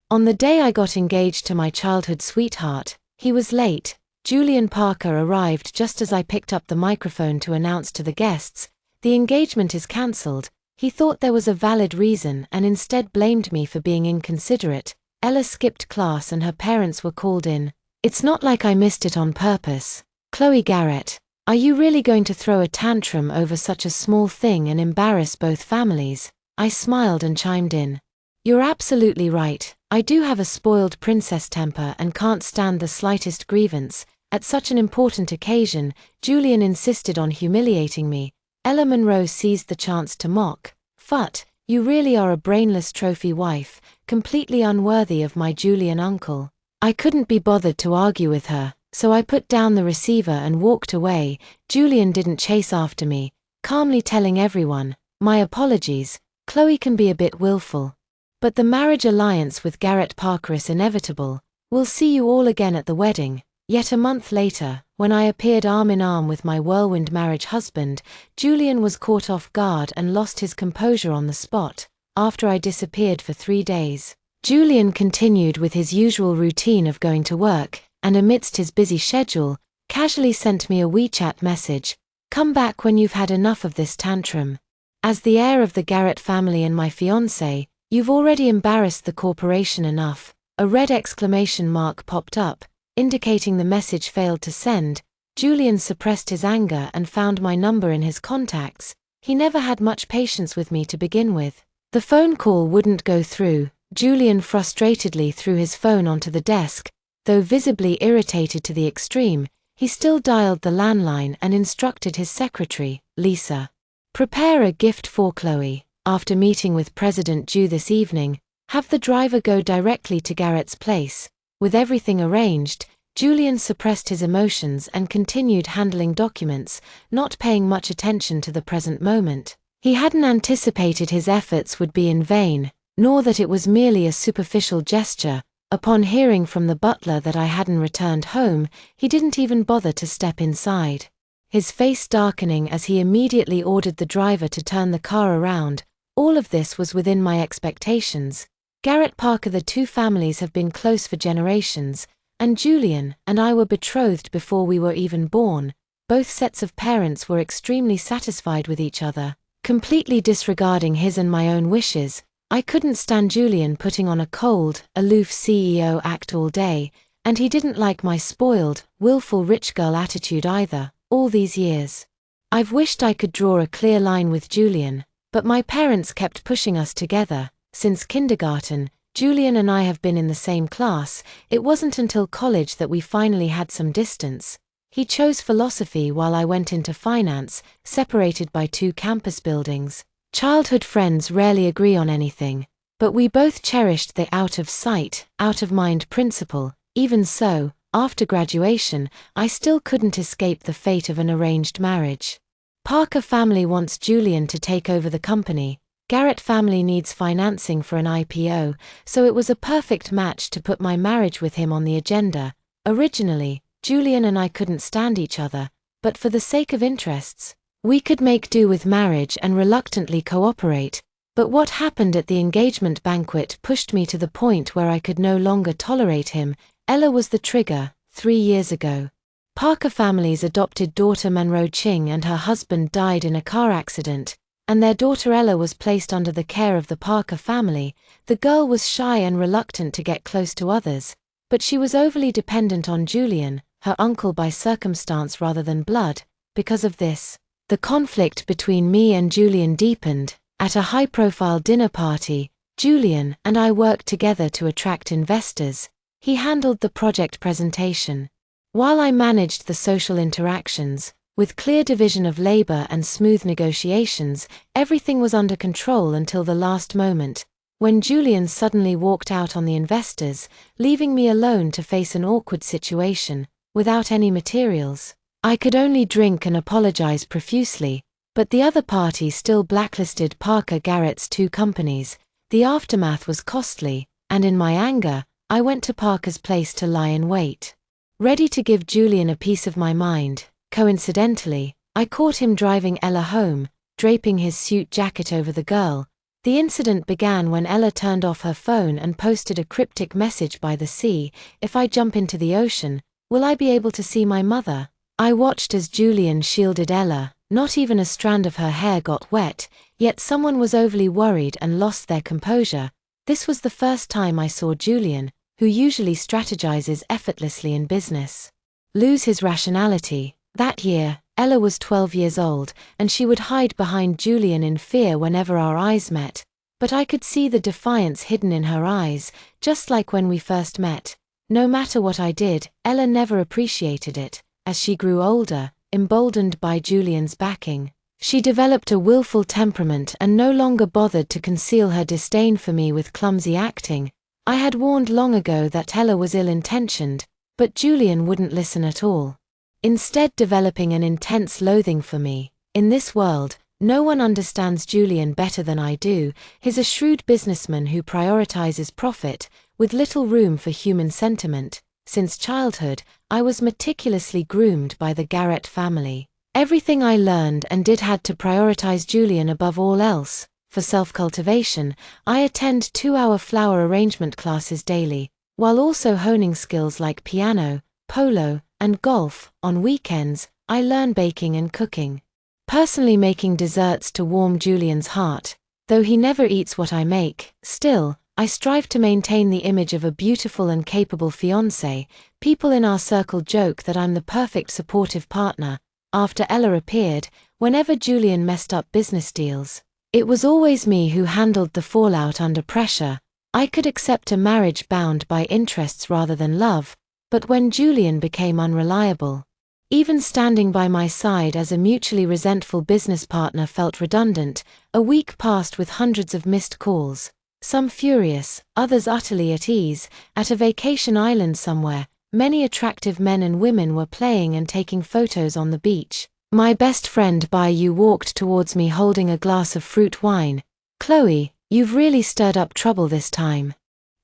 On the day I got engaged to my childhood sweetheart, he was late. Julian Parker arrived just as I picked up the microphone to announce to the guests, "The engagement is cancelled." He thought there was a valid reason and instead blamed me for being inconsiderate. Ella skipped class and her parents were called in. "It's not like I missed it on purpose. Chloe Garrett, are you really going to throw a tantrum over such a small thing and embarrass both families?" I smiled and chimed in. "You're absolutely right. I do have a spoiled princess temper and can't stand the slightest grievance. At such an important occasion, Julian insisted on humiliating me." Ella Monroe seized the chance to mock. "Phut, you really are a brainless trophy wife, completely unworthy of my Julian uncle." I couldn't be bothered to argue with her, so I put down the receiver and walked away. Julian didn't chase after me, calmly telling everyone, "My apologies, Chloe can be a bit willful. But the marriage alliance with Garrett Parker is inevitable. We'll see you all again at the wedding." Yet a month later, when I appeared arm in arm with my whirlwind marriage husband, Julian was caught off guard and lost his composure on the spot. After I disappeared for 3 days, Julian continued with his usual routine of going to work, and amidst his busy schedule, casually sent me a WeChat message, "Come back when you've had enough of this tantrum. As the heir of the Garrett family and my fiancé, you've already embarrassed the corporation enough." A red exclamation mark popped up, indicating the message failed to send. Julian suppressed his anger and found my number in his contacts. He never had much patience with me to begin with. The phone call wouldn't go through. Julian frustratedly threw his phone onto the desk. Though visibly irritated to the extreme, he still dialed the landline and instructed his secretary, Lisa, "Prepare a gift for Chloe. After meeting with President Ju this evening, have the driver go directly to Garrett's place." With everything arranged, Julian suppressed his emotions and continued handling documents, not paying much attention to the present moment. He hadn't anticipated his efforts would be in vain, nor that it was merely a superficial gesture. Upon hearing from the butler that I hadn't returned home, he didn't even bother to step inside, his face darkening as he immediately ordered the driver to turn the car around. All of this was within my expectations. Garrett Parker, the two families have been close for generations, and Julian and I were betrothed before we were even born. Both sets of parents were extremely satisfied with each other, completely disregarding his and my own wishes. I couldn't stand Julian putting on a cold, aloof CEO act all day, and he didn't like my spoiled, willful rich girl attitude either. All these years, I've wished I could draw a clear line with Julian, but my parents kept pushing us together. Since kindergarten, Julian and I have been in the same class. It wasn't until college that we finally had some distance. He chose philosophy while I went into finance, separated by 2 campus buildings. Childhood friends rarely agree on anything, but we both cherished the out of sight, out of mind principle. Even so, after graduation, I still couldn't escape the fate of an arranged marriage. Parker family wants Julian to take over the company. Garrett family needs financing for an IPO, so it was a perfect match to put my marriage with him on the agenda. Originally, Julian and I couldn't stand each other, but for the sake of interests, we could make do with marriage and reluctantly cooperate. But what happened at the engagement banquet pushed me to the point where I could no longer tolerate him. Ella was the trigger. 3 years ago, Parker family's adopted daughter Monroe Ching and her husband died in a car accident, and their daughter Ella was placed under the care of the Parker family. The girl was shy and reluctant to get close to others, but she was overly dependent on Julian, her uncle by circumstance rather than blood. Because of this, the conflict between me and Julian deepened. At a high-profile dinner party, Julian and I worked together to attract investors. He handled the project presentation, while I managed the social interactions. With clear division of labor and smooth negotiations, everything was under control until the last moment, when Julian suddenly walked out on the investors, leaving me alone to face an awkward situation, without any materials. I could only drink and apologize profusely, but the other party still blacklisted Parker Garrett's 2 companies. The aftermath was costly, and in my anger, I went to Parker's place to lie in wait, ready to give Julian a piece of my mind. Coincidentally, I caught him driving Ella home, draping his suit jacket over the girl. The incident began when Ella turned off her phone and posted a cryptic message by the sea: "If I jump into the ocean, will I be able to see my mother?" I watched as Julian shielded Ella. Not even a strand of her hair got wet, yet someone was overly worried and lost their composure. This was the first time I saw Julian, who usually strategizes effortlessly in business, lose his rationality. That year, Ella was 12 years old, and she would hide behind Julian in fear whenever our eyes met. But I could see the defiance hidden in her eyes, just like when we first met. No matter what I did, Ella never appreciated it. As she grew older, emboldened by Julian's backing, she developed a willful temperament and no longer bothered to conceal her disdain for me with clumsy acting. I had warned long ago that Ella was ill-intentioned, but Julian wouldn't listen at all, instead developing an intense loathing for me. In this world, no one understands Julian better than I do. He's a shrewd businessman who prioritizes profit, with little room for human sentiment. Since childhood, I was meticulously groomed by the Garrett family. Everything I learned and did had to prioritize Julian above all else. For self-cultivation, I attend 2-hour flower arrangement classes daily, while also honing skills like piano, polo, and golf. On weekends, I learn baking and cooking, personally making desserts to warm Julian's heart. Though he never eats what I make, still, I strive to maintain the image of a beautiful and capable fiancé. People in our circle joke that I'm the perfect supportive partner. After Ella appeared, whenever Julian messed up business deals, it was always me who handled the fallout under pressure. I could accept a marriage bound by interests rather than love, but when Julian became unreliable, even standing by my side as a mutually resentful business partner felt redundant. A week passed with hundreds of missed calls, some furious, others utterly at ease. At a vacation island somewhere, many attractive men and women were playing and taking photos on the beach. My best friend Bayou walked towards me holding a glass of fruit wine. "Chloe, you've really stirred up trouble this time.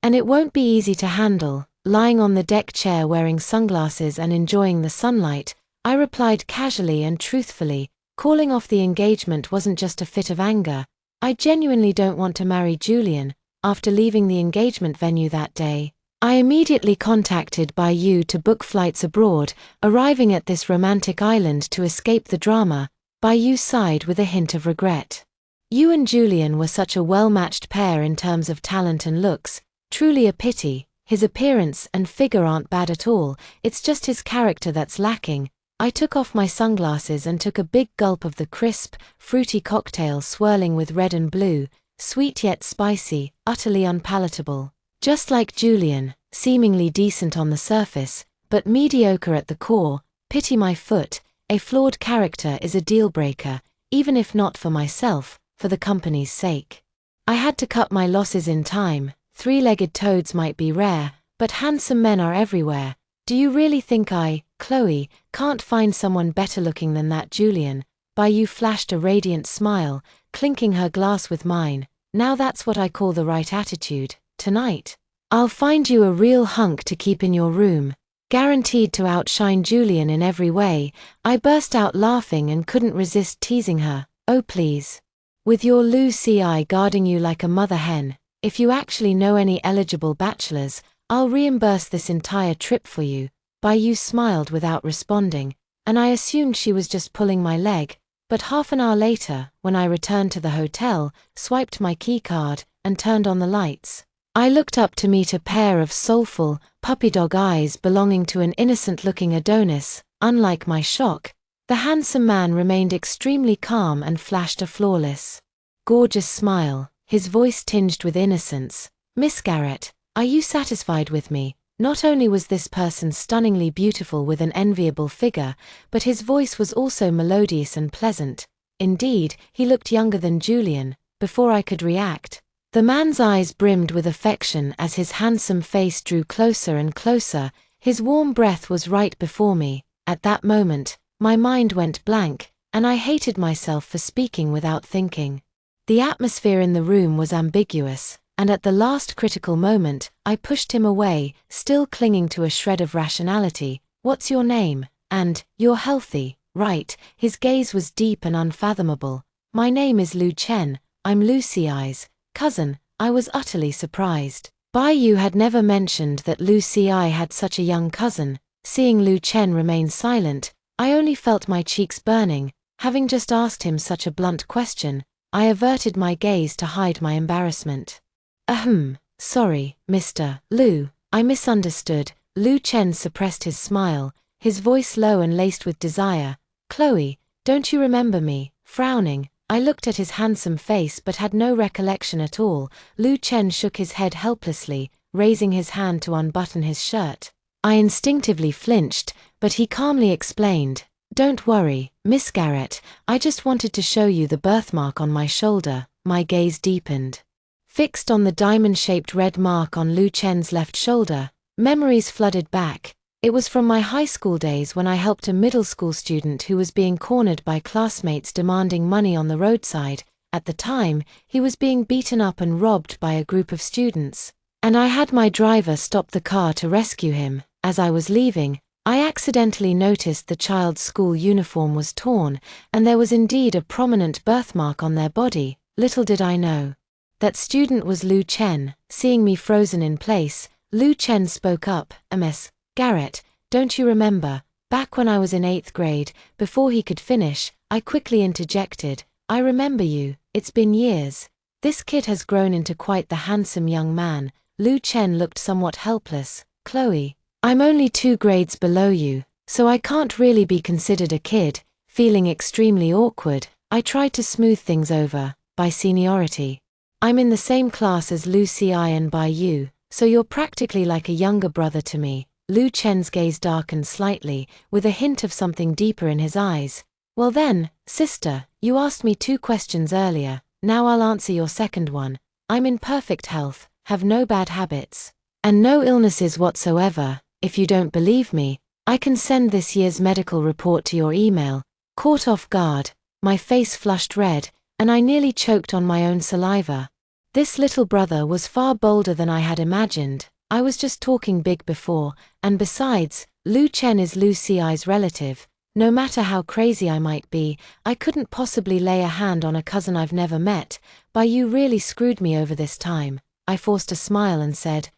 And it won't be easy to handle." Lying on the deck chair wearing sunglasses and enjoying the sunlight, I replied casually and truthfully, calling off the engagement wasn't just a fit of anger. I genuinely don't want to marry Julian. After leaving the engagement venue that day, I immediately contacted Bayou to book flights abroad, arriving at this romantic island to escape the drama. Bayou sighed with a hint of regret. "You and Julian were such a well-matched pair in terms of talent and looks. Truly a pity. His appearance and figure aren't bad at all, it's just his character that's lacking." I took off my sunglasses and took a big gulp of the crisp, fruity cocktail swirling with red and blue, sweet yet spicy, utterly unpalatable. Just like Julian, seemingly decent on the surface, but mediocre at the core. Pity my foot. A flawed character is a deal-breaker, even if not for myself, for the company's sake. I had to cut my losses in time. 3-legged toads might be rare, but handsome men are everywhere. Do you really think Chloe, can't find someone better looking than that Julian? Bayou flashed a radiant smile, clinking her glass with mine. Now that's what I call the right attitude. Tonight, I'll find you a real hunk to keep in your room. Guaranteed to outshine Julian in every way. I burst out laughing and couldn't resist teasing her. "Oh please. With your Lucy guarding you like a mother hen. If you actually know any eligible bachelors, I'll reimburse this entire trip for you." Bayou smiled without responding, and I assumed she was just pulling my leg. But half an hour later, when I returned to the hotel, swiped my keycard, and turned on the lights, I looked up to meet a pair of soulful, puppy-dog eyes belonging to an innocent-looking Adonis. Unlike my shock, the handsome man remained extremely calm and flashed a flawless, gorgeous smile, his voice tinged with innocence. "Miss Garrett, are you satisfied with me?" Not only was this person stunningly beautiful with an enviable figure, but his voice was also melodious and pleasant. Indeed, he looked younger than Julian. Before I could react, the man's eyes brimmed with affection as his handsome face drew closer and closer. His warm breath was right before me. At that moment, my mind went blank, and I hated myself for speaking without thinking. The atmosphere in the room was ambiguous, and at the last critical moment, I pushed him away, still clinging to a shred of rationality. "What's your name? And, you're healthy, right?" His gaze was deep and unfathomable. "My name is Chen. I'm Lucy's cousin." I was utterly surprised. Bai Yu had never mentioned that Lucy had such a young cousin. Seeing Lu Chen remain silent, I only felt my cheeks burning. Having just asked him such a blunt question, I averted my gaze to hide my embarrassment. Sorry, Mr. Lu, I misunderstood." Lu Chen suppressed his smile, his voice low and laced with desire. "Chloe, don't you remember me?" Frowning, I looked at his handsome face but had no recollection at all. Lu Chen shook his head helplessly, raising his hand to unbutton his shirt. I instinctively flinched, but he calmly explained, "Don't worry, Miss Garrett, I just wanted to show you the birthmark on my shoulder." My gaze deepened. Fixed on the diamond-shaped red mark on Lu Chen's left shoulder, memories flooded back. It was from my high school days when I helped a middle school student who was being cornered by classmates demanding money on the roadside. At the time, he was being beaten up and robbed by a group of students, and I had my driver stop the car to rescue him. As I was leaving, I accidentally noticed the child's school uniform was torn, and there was indeed a prominent birthmark on their body. Little did I know that student was Lu Chen. Seeing me frozen in place, Lu Chen spoke up, "Miss Garrett, don't you remember, back when I was in 8th grade?" Before he could finish, I quickly interjected, "I remember you, it's been years." This kid has grown into quite the handsome young man. Lu Chen looked somewhat helpless. "Chloe, I'm only 2 grades below you, so I can't really be considered a kid." Feeling extremely awkward, I tried to smooth things over. "By seniority, I'm in the same class as Lucy and Bai Yu, so you're practically like a younger brother to me." Lu Chen's gaze darkened slightly, with a hint of something deeper in his eyes. "Well then, sister, you asked me 2 questions earlier, now I'll answer your second one. I'm in perfect health, have no bad habits, and no illnesses whatsoever. If you don't believe me, I can send this year's medical report to your email." Caught off guard, my face flushed red, and I nearly choked on my own saliva. This little brother was far bolder than I had imagined. I was just talking big before, and besides, Lu Chen is Lucy's relative. No matter how crazy I might be, I couldn't possibly lay a hand on a cousin I've never met. Bai Yu really screwed me over this time. I forced a smile and said,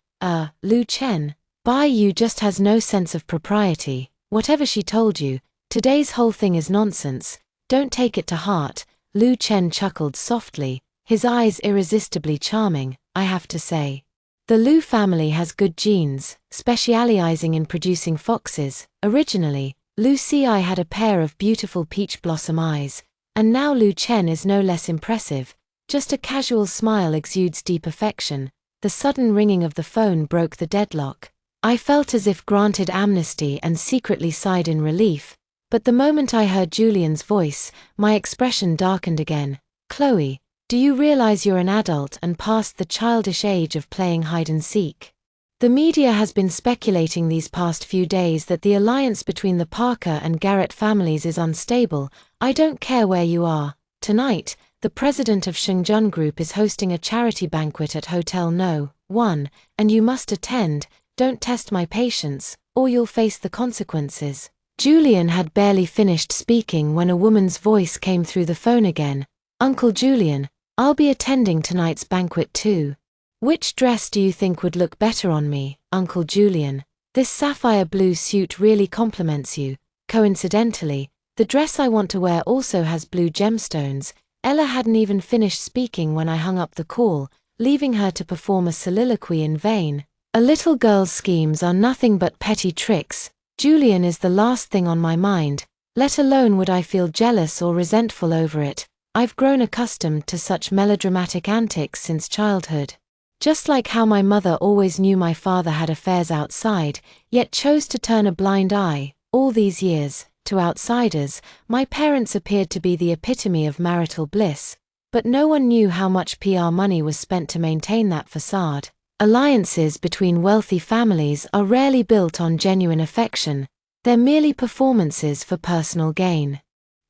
Lu Chen, Bai Yu just has no sense of propriety. Whatever she told you, today's whole thing is nonsense. Don't take it to heart." Lu Chen chuckled softly, his eyes irresistibly charming, I have to say. The Lu family has good genes, specializing in producing foxes. Originally, Lucy had a pair of beautiful peach blossom eyes, and now Lu Chen is no less impressive. Just a casual smile exudes deep affection. The sudden ringing of the phone broke the deadlock. I felt as if granted amnesty and secretly sighed in relief. But the moment I heard Julian's voice, my expression darkened again. "Chloe, do you realize you're an adult and past the childish age of playing hide and seek? The media has been speculating these past few days that the alliance between the Parker and Garrett families is unstable. I don't care where you are. Tonight, the president of Shengjun Group is hosting a charity banquet at Hotel No. 1, and you must attend. Don't test my patience, or you'll face the consequences." Julian had barely finished speaking when a woman's voice came through the phone again. "Uncle Julian, I'll be attending tonight's banquet too. Which dress do you think would look better on me, Uncle Julian? This sapphire blue suit really compliments you. Coincidentally, the dress I want to wear also has blue gemstones." Ella hadn't even finished speaking when I hung up the call, leaving her to perform a soliloquy in vain. A little girl's schemes are nothing but petty tricks. Julian is the last thing on my mind, let alone would I feel jealous or resentful over it. I've grown accustomed to such melodramatic antics since childhood. Just like how my mother always knew my father had affairs outside, yet chose to turn a blind eye, all these years, to outsiders. My parents appeared to be the epitome of marital bliss, but no one knew how much PR money was spent to maintain that facade. Alliances between wealthy families are rarely built on genuine affection, they're merely performances for personal gain.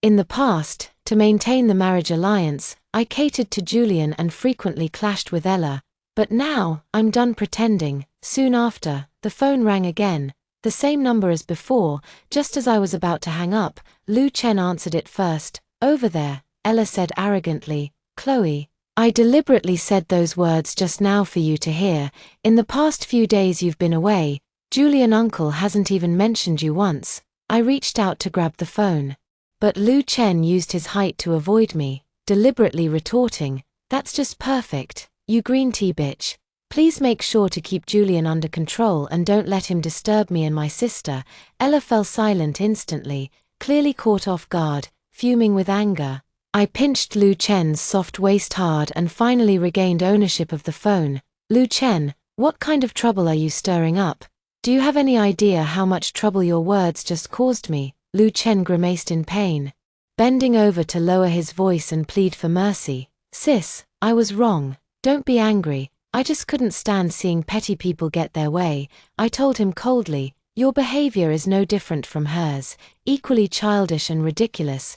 In the past, to maintain the marriage alliance, I catered to Julian and frequently clashed with Ella, but now, I'm done pretending. Soon after, the phone rang again, the same number as before. Just as I was about to hang up, Lu Chen answered it first. "Over there," Ella said arrogantly. "Chloe, I deliberately said those words just now for you to hear. In the past few days you've been away, Julian uncle hasn't even mentioned you once. I reached out to grab the phone. But Chen used his height to avoid me, deliberately retorting, "That's just perfect, you green tea bitch. Please make sure to keep Julian under control and don't let him disturb me and my sister." Ella fell silent instantly, clearly caught off guard, fuming with anger. I pinched Chen's soft waist hard and finally regained ownership of the phone. "Chen, what kind of trouble are you stirring up? Do you have any idea how much trouble your words just caused me?" Chen grimaced in pain, bending over to lower his voice and plead for mercy. "Sis, I was wrong. Don't be angry. I just couldn't stand seeing petty people get their way," I told him coldly. "Your behavior is no different from hers, equally childish and ridiculous."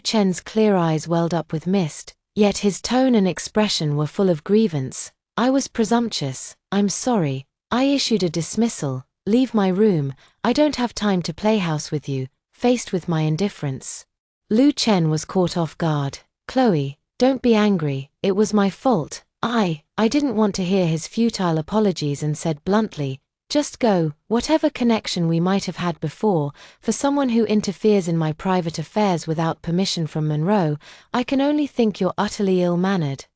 Chen's clear eyes welled up with mist, yet his tone and expression were full of grievance. "I was presumptuous. I'm sorry. I issued a dismissal. Leave my room. I don't have time to play house with you." Faced with my indifference, Chen was caught off guard. "Chloe, don't be angry. It was my fault. I didn't want to hear his futile apologies and said bluntly, 'Just go.' Whatever connection we might have had before, for someone who interferes in my private affairs without permission from Monroe, I can only think you're utterly ill-mannered."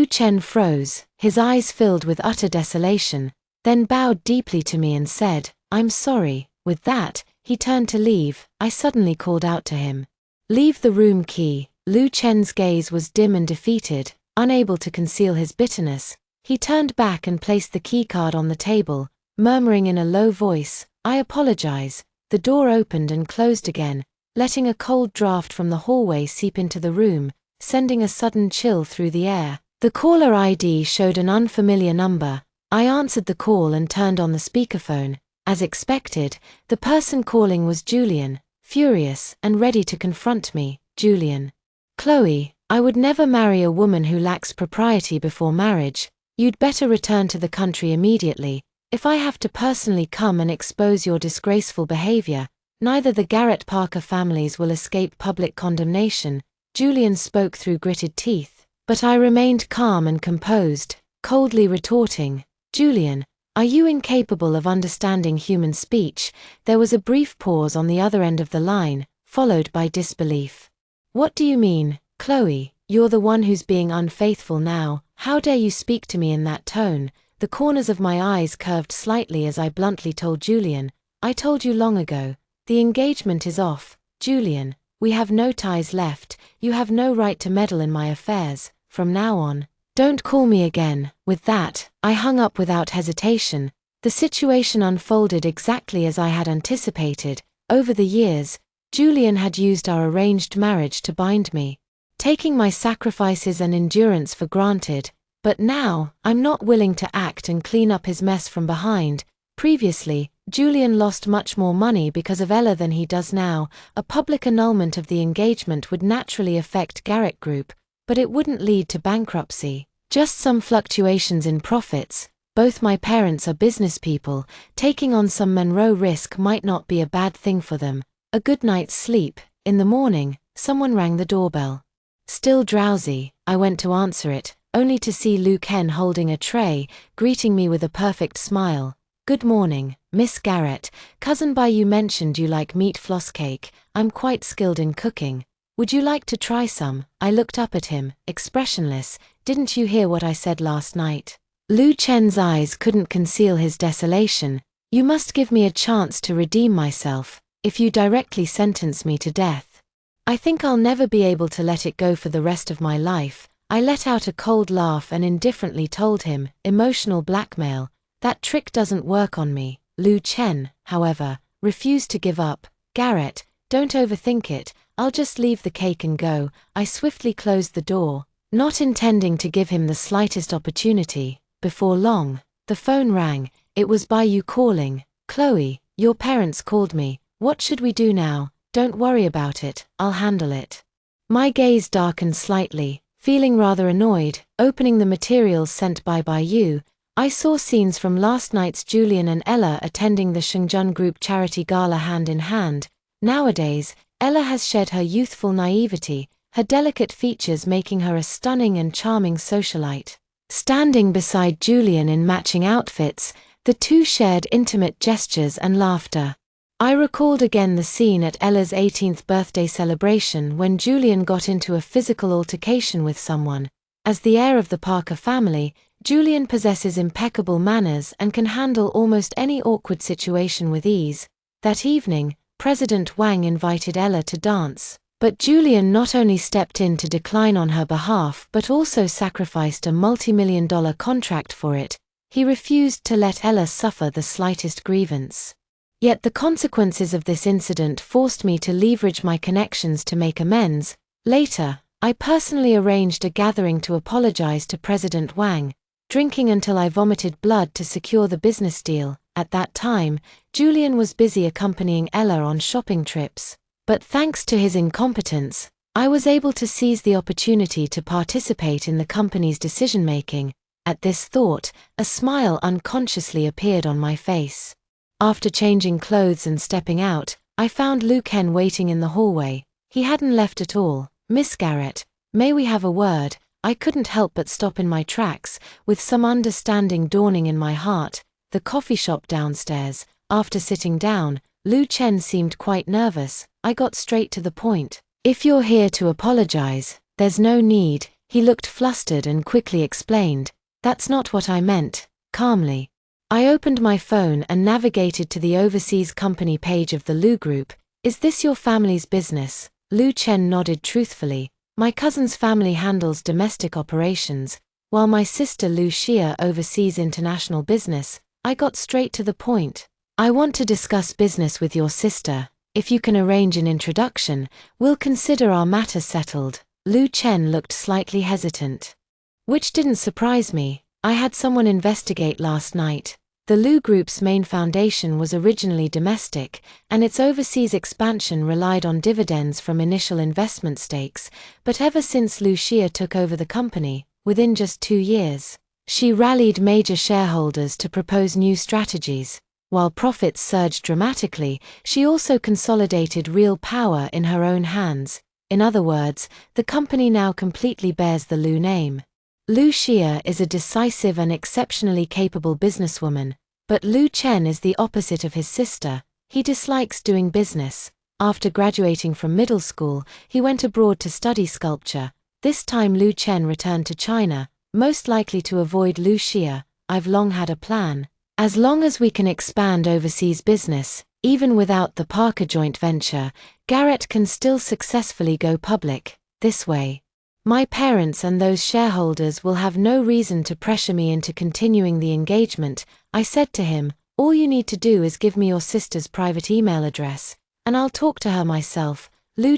Chen froze, his eyes filled with utter desolation, then bowed deeply to me and said, "I'm sorry." With that, he turned to leave. I suddenly called out to him, "Leave the room key." Chen's gaze was dim and defeated, unable to conceal his bitterness. He turned back and placed the keycard on the table, murmuring in a low voice, "I apologize." The door opened and closed again, letting a cold draft from the hallway seep into the room, sending a sudden chill through the air. The caller ID showed an unfamiliar number. I answered the call and turned on the speakerphone. As expected, the person calling was Julian, furious and ready to confront me. "Julian. Chloe, I would never marry a woman who lacks propriety before marriage. You'd better return to the country immediately. If I have to personally come and expose your disgraceful behavior, neither the Garrett Parker families will escape public condemnation." Julian spoke through gritted teeth, but I remained calm and composed, coldly retorting, "Julian, are you incapable of understanding human speech?" There was a brief pause on the other end of the line, followed by disbelief. "What do you mean, Chloe? You're the one who's being unfaithful now. How dare you speak to me in that tone?" The corners of my eyes curved slightly as I bluntly told Julian, "I told you long ago. The engagement is off. Julian, we have no ties left. You have no right to meddle in my affairs. From now on, don't call me again." With that, I hung up without hesitation. The situation unfolded exactly as I had anticipated. Over the years, Julian had used our arranged marriage to bind me, taking my sacrifices and endurance for granted. But now, I'm not willing to act and clean up his mess from behind. Previously, Julian lost much more money because of Ella than he does now. A public annulment of the engagement would naturally affect Garrett Group, but it wouldn't lead to bankruptcy. Just some fluctuations in profits. Both my parents are business people. Taking on some Monroe risk might not be a bad thing for them. A good night's sleep. In the morning, someone rang the doorbell. Still drowsy, I went to answer it, only to see Chen holding a tray, greeting me with a perfect smile. "Good morning, Miss Garrett. Cousin Bayou mentioned you like meat floss cake. I'm quite skilled in cooking. Would you like to try some?" I looked up at him, expressionless. "Didn't you hear what I said last night?" Chen's eyes couldn't conceal his desolation. "You must give me a chance to redeem myself. If you directly sentence me to death, I think I'll never be able to let it go for the rest of my life." I let out a cold laugh and indifferently told him, "Emotional blackmail. That trick doesn't work on me." Chen, however, refused to give up. "Garrett, don't overthink it. I'll just leave the cake and go." I swiftly closed the door, not intending to give him the slightest opportunity. Before long, the phone rang. It was Bayou calling. "Chloe, your parents called me. What should we do now?" "Don't worry about it, I'll handle it." My gaze darkened slightly, feeling rather annoyed. Opening the materials sent by Bayou, I saw scenes from last night's Julian and Ella attending the Shengjun Group charity gala hand in hand. Nowadays, Ella has shed her youthful naivety, her delicate features making her a stunning and charming socialite. Standing beside Julian in matching outfits, the two shared intimate gestures and laughter. I recalled again the scene at Ella's 18th birthday celebration when Julian got into a physical altercation with someone. As the heir of the Parker family, Julian possesses impeccable manners and can handle almost any awkward situation with ease. That evening, President Wang invited Ella to dance, but Julian not only stepped in to decline on her behalf but also sacrificed a multi-million-dollar contract for it. He refused to let Ella suffer the slightest grievance. Yet the consequences of this incident forced me to leverage my connections to make amends. Later, I personally arranged a gathering to apologize to President Wang, drinking until I vomited blood to secure the business deal. At that time, Julian was busy accompanying Ella on shopping trips, but thanks to his incompetence, I was able to seize the opportunity to participate in the company's decision-making. At this thought, a smile unconsciously appeared on my face. After changing clothes and stepping out, I found Chen waiting in the hallway. He hadn't left at all. "Miss Garrett, may we have a word?" I couldn't help but stop in my tracks, with some understanding dawning in my heart. The coffee shop downstairs. After sitting down, Chen seemed quite nervous. I got straight to the point. "If you're here to apologize, there's no need." He looked flustered and quickly explained, "That's not what I meant," calmly. I opened my phone and navigated to the overseas company page of the Lu Group. "Is this your family's business?" Chen nodded truthfully. "My cousin's family handles domestic operations, while my sister Lu Xia oversees international business." I got straight to the point. "I want to discuss business with your sister. If you can arrange an introduction, we'll consider our matter settled." Chen looked slightly hesitant. Which didn't surprise me. I had someone investigate last night. The Lu Group's main foundation was originally domestic, and its overseas expansion relied on dividends from initial investment stakes, but ever since Lu Xia took over the company, within just 2 years, she rallied major shareholders to propose new strategies. While profits surged dramatically, she also consolidated real power in her own hands. In other words, the company now completely bears the Lu name. Lu Xia is a decisive and exceptionally capable businesswoman, but Chen is the opposite of his sister. He dislikes doing business. After graduating from middle school, he went abroad to study sculpture. This time Chen returned to China, most likely to avoid Lu Xia. "I've long had a plan. As long as we can expand overseas business, even without the Parker joint venture, Garrett can still successfully go public. This way, my parents and those shareholders will have no reason to pressure me into continuing the engagement." I said to him, "All you need to do is give me your sister's private email address, and I'll talk to her myself."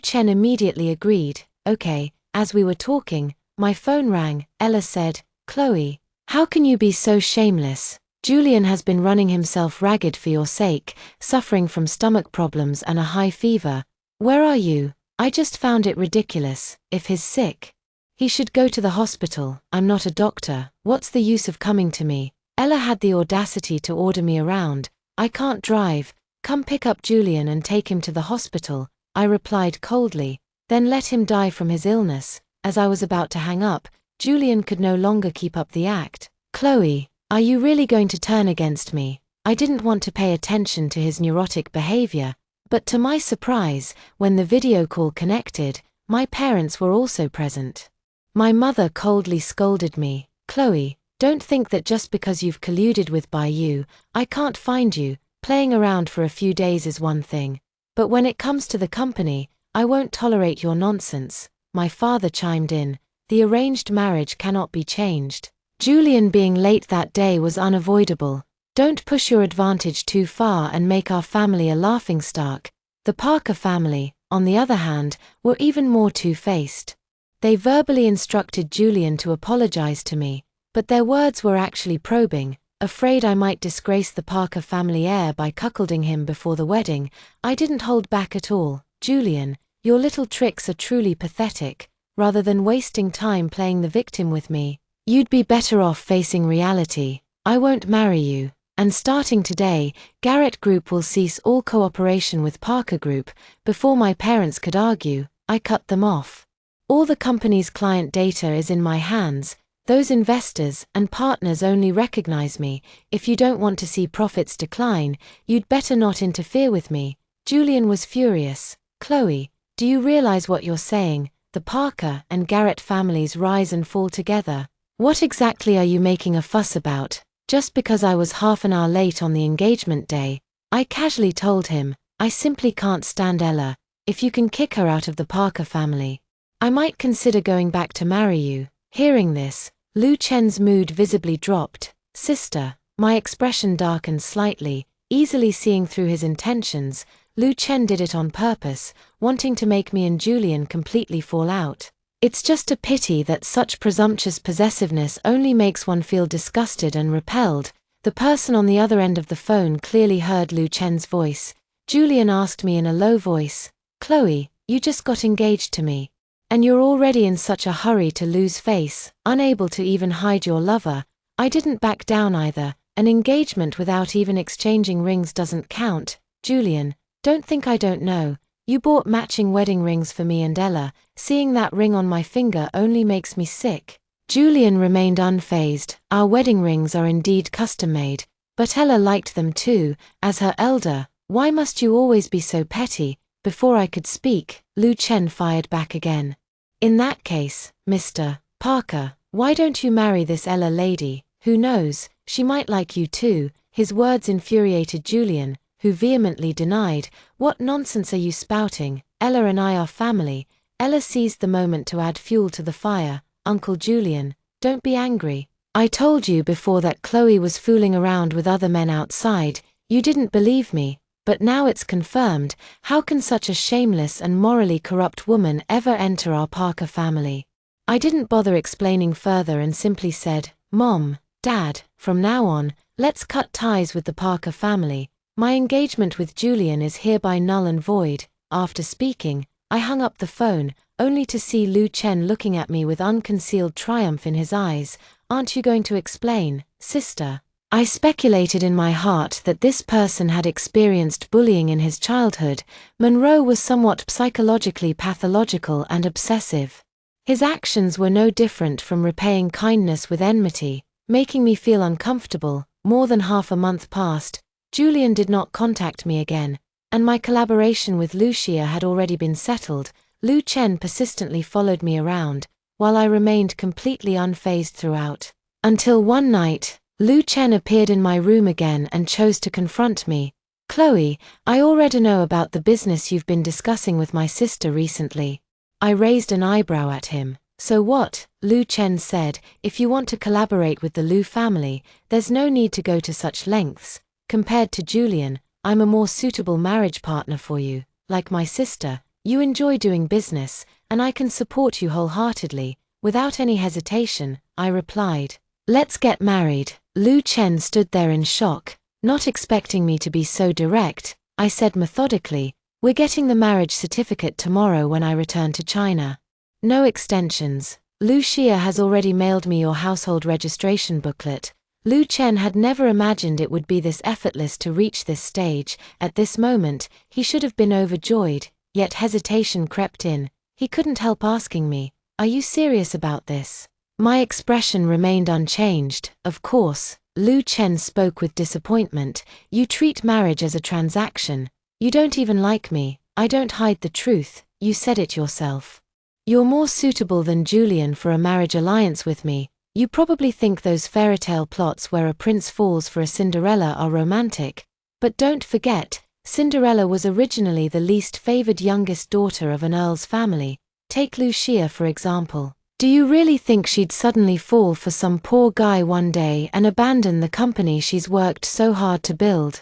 Chen immediately agreed. "Okay." As we were talking, my phone rang. Ella said, "Chloe, how can you be so shameless? Julian has been running himself ragged for your sake, suffering from stomach problems and a high fever. Where are you? I just found it ridiculous. If he's sick, he should go to the hospital. I'm not a doctor. What's the use of coming to me?" Ella had the audacity to order me around. "I can't drive. Come pick up Julian and take him to the hospital." I replied coldly, "Then let him die from his illness." As I was about to hang up, Julian could no longer keep up the act. "Chloe, are you really going to turn against me?" I didn't want to pay attention to his neurotic behavior, but to my surprise, when the video call connected, my parents were also present. My mother coldly scolded me. "Chloe, don't think that just because you've colluded with Bai, I can't find you. Playing around for a few days is one thing, but when it comes to the company, I won't tolerate your nonsense." My father chimed in, "The arranged marriage cannot be changed. Julian being late that day was unavoidable. Don't push your advantage too far and make our family a laughingstock." The Parker family, on the other hand, were even more two-faced. They verbally instructed Julian to apologize to me, but their words were actually probing. Afraid I might disgrace the Parker family heir by cuckolding him before the wedding, I didn't hold back at all. "Julian, your little tricks are truly pathetic. Rather than wasting time playing the victim with me, you'd be better off facing reality. I won't marry you. And starting today, Garrett Group will cease all cooperation with Parker Group." Before my parents could argue, I cut them off. All the company's client data is in my hands. Those investors and partners only recognize me. If you don't want to see profits decline, you'd better not interfere with me." Julian was furious. "Chloe, do you realize what you're saying? The Parker and Garrett families rise and fall together. What exactly are you making a fuss about?" Just because I was half an hour late on the engagement day, I casually told him, "I simply can't stand Ella. If you can kick her out of the Parker family, I might consider going back to marry you." Hearing this, Lu Chen's mood visibly dropped. "Sister," my expression darkened slightly, easily seeing through his intentions. Lu Chen did it on purpose, wanting to make me and Julian completely fall out. It's just a pity that such presumptuous possessiveness only makes one feel disgusted and repelled. The person on the other end of the phone clearly heard Lu Chen's voice. Julian asked me in a low voice, "Chloe, you just got engaged to me. And you're already in such a hurry to lose face, unable to even hide your lover." I didn't back down either. "An engagement without even exchanging rings doesn't count." "Julian, don't think I don't know. You bought matching wedding rings for me and Ella. Seeing that ring on my finger only makes me sick." Julian remained unfazed. "Our wedding rings are indeed custom-made, but Ella liked them too, as her elder. Why must you always be so petty?" Before I could speak, Lu Chen fired back again. "In that case, Mr. Parker, why don't you marry this Ella lady? Who knows, she might like you too." His words infuriated Julian, who vehemently denied. "What nonsense are you spouting? Ella and I are family." Ella seized the moment to add fuel to the fire. "Uncle Julian, don't be angry. I told you before that Chloe was fooling around with other men outside. You didn't believe me, but now it's confirmed. How can such a shameless and morally corrupt woman ever enter our Parker family?" I didn't bother explaining further and simply said, "Mom, Dad, from now on, let's cut ties with the Parker family. My engagement with Julian is hereby null and void." After speaking, I hung up the phone, only to see Lu Chen looking at me with unconcealed triumph in his eyes. "Aren't you going to explain, sister?" I speculated in my heart that this person had experienced bullying in his childhood. Monroe was somewhat psychologically pathological and obsessive. His actions were no different from repaying kindness with enmity, making me feel uncomfortable. More than half a month passed. Julian did not contact me again, and my collaboration with Lucia had already been settled. Lu Chen persistently followed me around, while I remained completely unfazed throughout. Until one night, Lu Chen appeared in my room again and chose to confront me. "Chloe, I already know about the business you've been discussing with my sister recently." I raised an eyebrow at him. "So what?" Lu Chen said. "If you want to collaborate with the Lu family, there's no need to go to such lengths. Compared to Julian, I'm a more suitable marriage partner for you. Like my sister, you enjoy doing business, and I can support you wholeheartedly." Without any hesitation, I replied, "Let's get married." Lu Chen stood there in shock, not expecting me to be so direct. I said methodically, "We're getting the marriage certificate tomorrow when I return to China. No extensions. Lucia has already mailed me your household registration booklet." Lu Chen had never imagined it would be this effortless to reach this stage. At this moment, he should have been overjoyed, yet hesitation crept in. He couldn't help asking me, "Are you serious about this?" My expression remained unchanged. "Of course." Lu Chen spoke with disappointment. "You treat marriage as a transaction. You don't even like me." "I don't hide the truth, you said it yourself. You're more suitable than Julian for a marriage alliance with me. You probably think those fairytale plots where a prince falls for a Cinderella are romantic. But don't forget, Cinderella was originally the least favored youngest daughter of an earl's family. Take Lucia for example. Do you really think she'd suddenly fall for some poor guy one day and abandon the company she's worked so hard to build?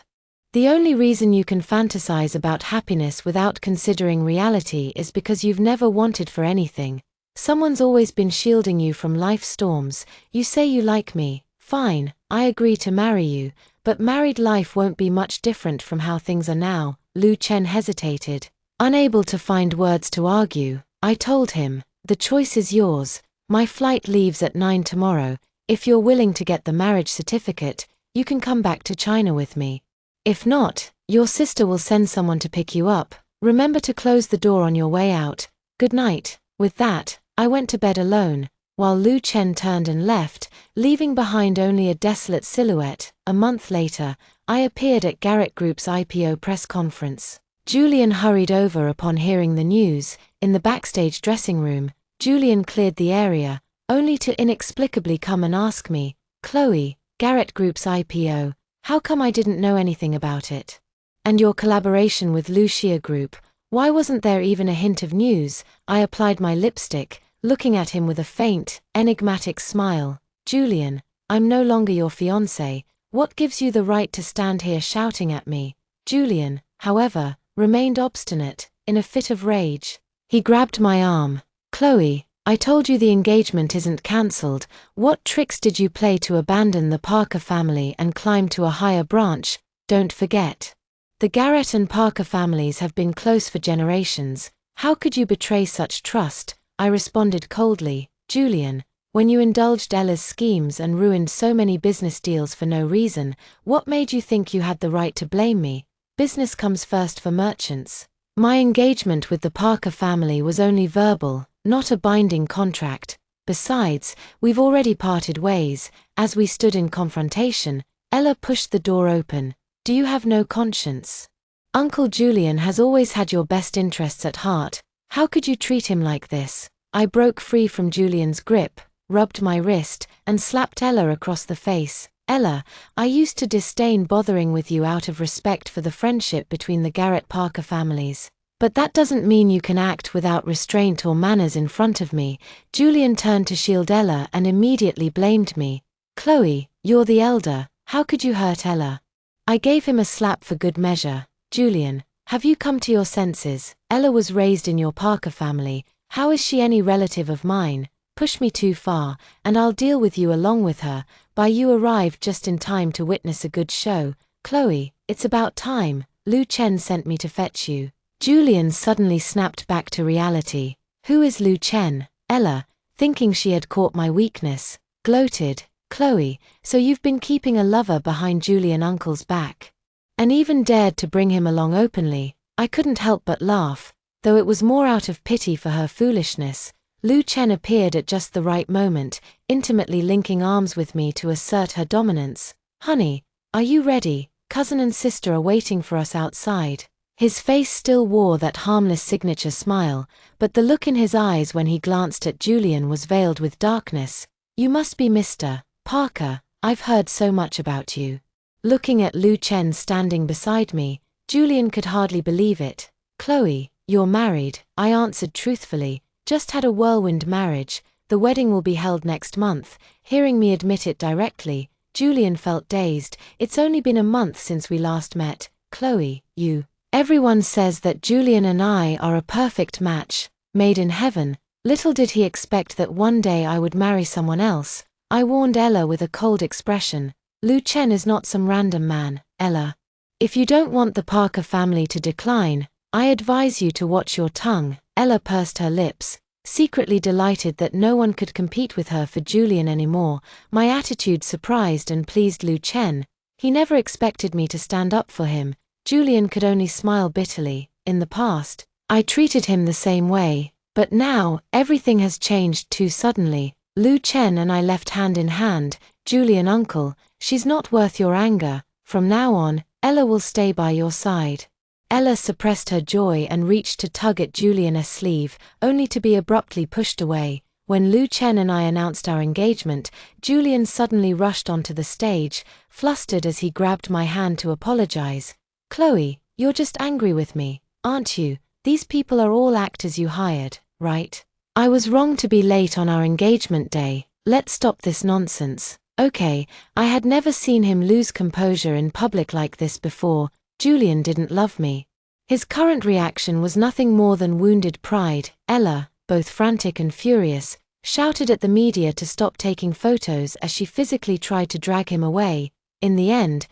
The only reason you can fantasize about happiness without considering reality is because you've never wanted for anything. Someone's always been shielding you from life's storms. You say you like me. Fine, I agree to marry you, but married life won't be much different from how things are now." Lu Chen hesitated, unable to find words to argue. I told him, "The choice is yours. My flight leaves at 9 tomorrow. If you're willing to get the marriage certificate, you can come back to China with me. If not, your sister will send someone to pick you up. Remember to close the door on your way out. Good night." With that, I went to bed alone, while Chen turned and left, leaving behind only a desolate silhouette. A month later, I appeared at Garrett Group's IPO press conference. Julian hurried over upon hearing the news. In the backstage dressing room, Julian cleared the area, only to inexplicably come and ask me, "Chloe, Garrett Group's IPO, how come I didn't know anything about it? And your collaboration with Lucia Group, why wasn't there even a hint of news?" I applied my lipstick, looking at him with a faint, enigmatic smile. "Julian, I'm no longer your fiancé. What gives you the right to stand here shouting at me?" Julian, however, remained obstinate, in a fit of rage. He grabbed my arm. "Chloe, I told you the engagement isn't cancelled. What tricks did you play to abandon the Parker family and climb to a higher branch? Don't forget. The Garrett and Parker families have been close for generations. How could you betray such trust?" I responded coldly. "Julian, when you indulged Ella's schemes and ruined so many business deals for no reason, what made you think you had the right to blame me? Business comes first for merchants. My engagement with the Parker family was only verbal, not a binding contract. Besides, we've already parted ways." As we stood in confrontation, Ella pushed the door open. "Do you have no conscience? Uncle Julian has always had your best interests at heart. How could you treat him like this?" I broke free from Julian's grip, rubbed my wrist, and slapped Ella across the face. "Ella, I used to disdain bothering with you out of respect for the friendship between the Garrett-Parker families. But that doesn't mean you can act without restraint or manners in front of me." Julian turned to shield Ella and immediately blamed me. "Chloe, you're the elder. How could you hurt Ella?" I gave him a slap for good measure. "Julian, have you come to your senses? Ella was raised in your Parker family. How is she any relative of mine? Push me too far, and I'll deal with you along with her." You arrived just in time to witness a good show. "Chloe, it's about time. Chen sent me to fetch you." Julian suddenly snapped back to reality. "Who is Chen?" Ella, thinking she had caught my weakness, gloated. "Chloe, so you've been keeping a lover behind Julian Uncle's back? And even dared to bring him along openly." I couldn't help but laugh, though it was more out of pity for her foolishness. Chen appeared at just the right moment, intimately linking arms with me to assert her dominance. "Honey, are you ready? Cousin and sister are waiting for us outside." His face still wore that harmless signature smile, but the look in his eyes when he glanced at Julian was veiled with darkness. "You must be Mr. Parker. I've heard so much about you." Looking at Chen standing beside me, Julian could hardly believe it. "Chloe, you're married," I answered truthfully. "Just had a whirlwind marriage. The wedding will be held next month." Hearing me admit it directly, Julian felt dazed. "It's only been a month since we last met. Chloe, you... Everyone says that Julian and I are a perfect match, made in heaven." Little did he expect that one day I would marry someone else. I warned Ella with a cold expression. "Chen is not some random man, Ella. If you don't want the Parker family to decline, I advise you to watch your tongue." Ella pursed her lips, secretly delighted that no one could compete with her for Julian anymore. My attitude surprised and pleased Chen. He never expected me to stand up for him. Julian could only smile bitterly. In the past, I treated him the same way, but now, everything has changed too suddenly. Chen and I left hand in hand. "Julian uncle, she's not worth your anger. From now on, Ella will stay by your side." Ella suppressed her joy and reached to tug at Julian's sleeve, only to be abruptly pushed away. When Chen and I announced our engagement, Julian suddenly rushed onto the stage, flustered as he grabbed my hand to apologize. "Chloe, you're just angry with me, aren't you? These people are all actors you hired, right? I was wrong to be late on our engagement day. Let's stop this nonsense." Okay, I had never seen him lose composure in public like this before. Julian didn't love me. His current reaction was nothing more than wounded pride. Ella, both frantic and furious, shouted at the media to stop taking photos as she physically tried to drag him away. In the end,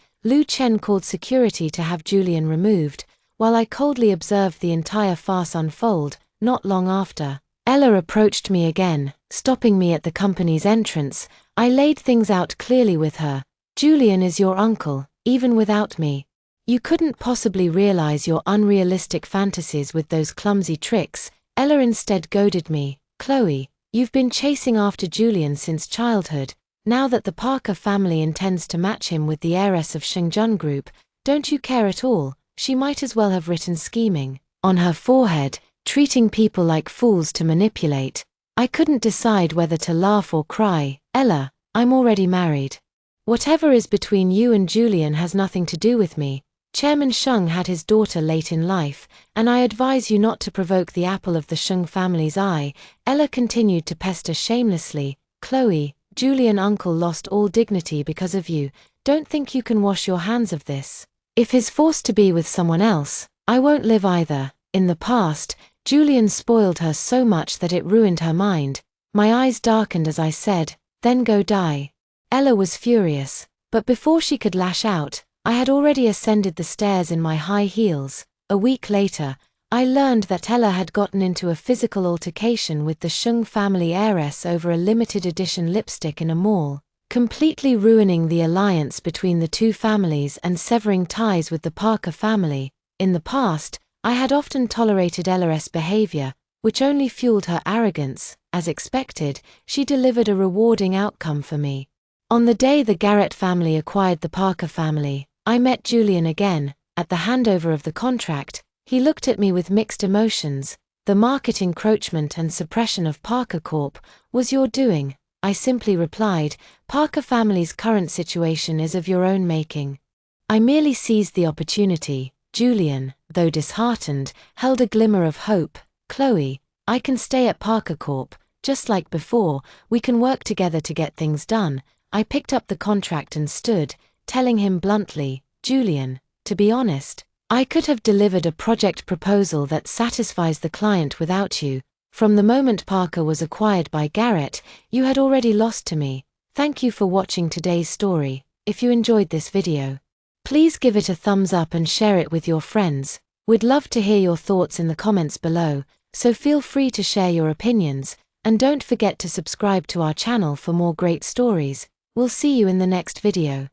Chen called security to have Julian removed, while I coldly observed the entire farce unfold. Not long after, Ella approached me again, stopping me at the company's entrance. I laid things out clearly with her. "Julian is your uncle, even without me. You couldn't possibly realize your unrealistic fantasies with those clumsy tricks." Ella instead goaded me. Chloe, you've been chasing after Julian since childhood. Now that the Parker family intends to match him with the heiress of Shengjun Group, don't you care at all? She might as well have written scheming on her forehead, treating people like fools to manipulate. I couldn't decide whether to laugh or cry. Ella, I'm already married. Whatever is between you and Julian has nothing to do with me. Chairman Sheng had his daughter late in life, and I advise you not to provoke the apple of the Sheng family's eye. Ella continued to pester shamelessly. Chloe, Julian uncle lost all dignity because of you. Don't think you can wash your hands of this. If he's forced to be with someone else, I won't live either. In the past, Julian spoiled her so much that it ruined her mind. My eyes darkened as I said, then go die. Ella was furious, but before she could lash out, I had already ascended the stairs in my high heels. A week later, I learned that Ella had gotten into a physical altercation with the Sheng family heiress over a limited edition lipstick in a mall, completely ruining the alliance between the two families and severing ties with the Parker family. In the past, I had often tolerated Ella's behavior, which only fueled her arrogance. As expected, she delivered a rewarding outcome for me. On the day the Garrett family acquired the Parker family, I met Julian again. At the handover of the contract, he looked at me with mixed emotions. The market encroachment and suppression of Parker Corp was your doing. I simply replied, Parker family's current situation is of your own making. I merely seized the opportunity. Julian, though disheartened, held a glimmer of hope. Chloe, I can stay at Parker Corp, just like before. We can work together to get things done. I picked up the contract and stood, telling him bluntly, Julian, to be honest, I could have delivered a project proposal that satisfies the client without you. From the moment Parker was acquired by Garrett, you had already lost to me. Thank you for watching today's story. If you enjoyed this video, please give it a thumbs up and share it with your friends. We'd love to hear your thoughts in the comments below, so feel free to share your opinions, and don't forget to subscribe to our channel for more great stories. We'll see you in the next video.